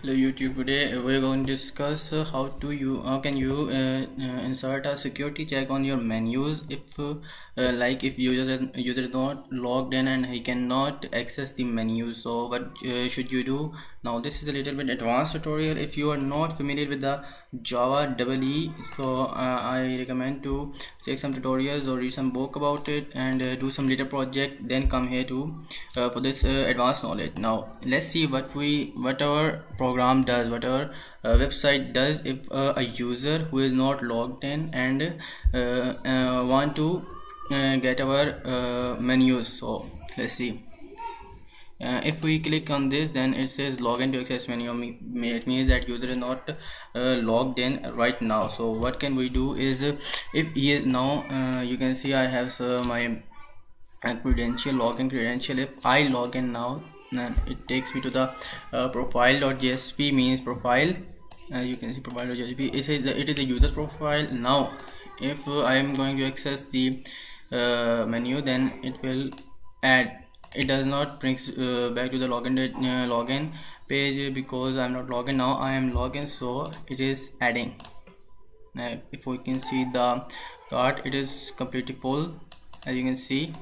Hello YouTube. Today we're going to discuss how can you insert a security check on your menus if like if user is not logged in and he cannot access the menu. So what should you do? Now this is a little bit advanced tutorial. If you are not familiar with the Java EE, so I recommend to check some tutorials or read some book about it and do some little project, then come here to for this advanced knowledge. Now let's see what our program does, what our website does if a user who is not logged in and want to get our menus. So let's see. If we click on this, then it says login to access menu. It means that user is not logged in right now. So what can we do is if he is now you can see I have my credential, login credential. If I log in now, then it takes me to the profile.jsp, means profile. You can see profile.jsp. It is the user profile. Now if I am going to access the menu, then it will add. It does not bring back to the login page because I'm not logged in. Now I am logged in, so it is adding. Now if we can see the cart, it is completely full, as you can see,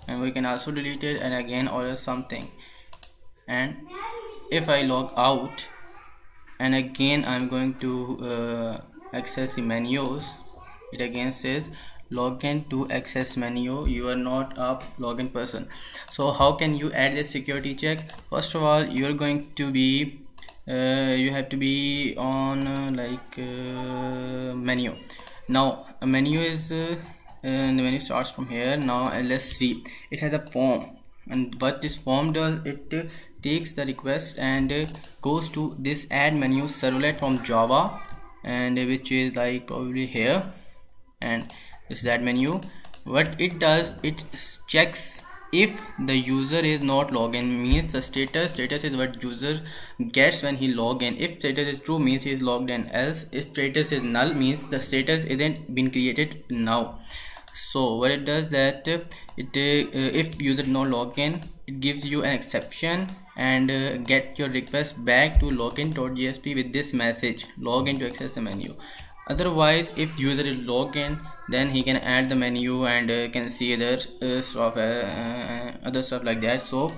and we can also delete it and again order something. And if I log out and again I'm going to access the menus, it again says login to access menu, you are not a login person. So how can you add this security check? First of all, you are going to be you have to be on menu. Now a menu is and the menu starts from here. Now let's see, it has a form, and what this form does, it takes the request and goes to this add menu servlet from Java, and which is like probably here, and this is that menu. What it does, it checks if the user is not logged in, means the status is what user gets when he log in. If status is true, means he is logged in, else if status is null, means the status isn't been created now. So what it does, that if user not log in, it gives you an exception and get your request back to login.jsp with this message, login to access the menu. Otherwise, if user is logged in, then he can add the menu and can see other stuff like that. So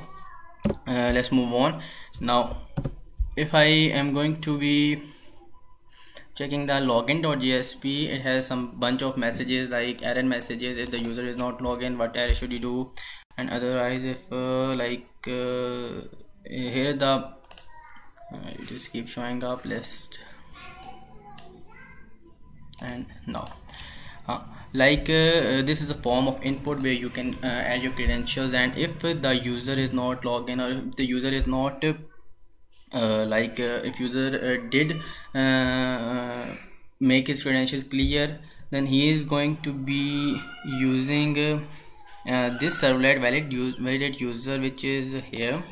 let's move on. Now if I am going to be checking the login.jsp, it has some bunch of messages like error messages. If the user is not logged in, what error should you do? And otherwise, if here the it just keeps showing up list. And now this is a form of input where you can add your credentials, and if the user is not logged in, or if the user is not if user did make his credentials clear, then he is going to be using this servlet validate user, which is here,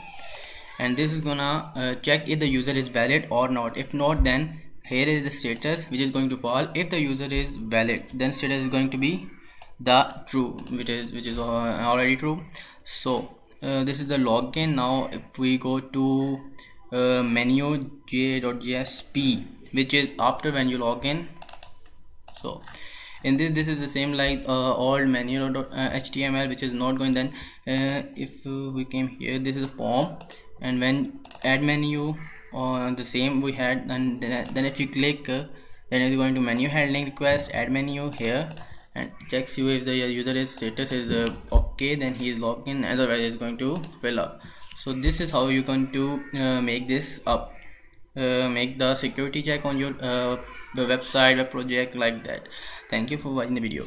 and this is gonna check if the user is valid or not. If not, then here is the status, which is going to fall. If the user is valid, then status is going to be the true, which is already true. So this is the login. Now if we go to menu j.jsp, which is after when you log in. So in this is the same like old menu.html, which is not going. Then if we came here, this is a form, and when add menu on the same we had, and then if you click then it's going to menu handling request, add menu here, and checks you if the user is status is okay, then he is logged in, otherwise it's going to fill up. So this is how you're going to make this up, make the security check on your the website, web project, like that. Thank you for watching the video.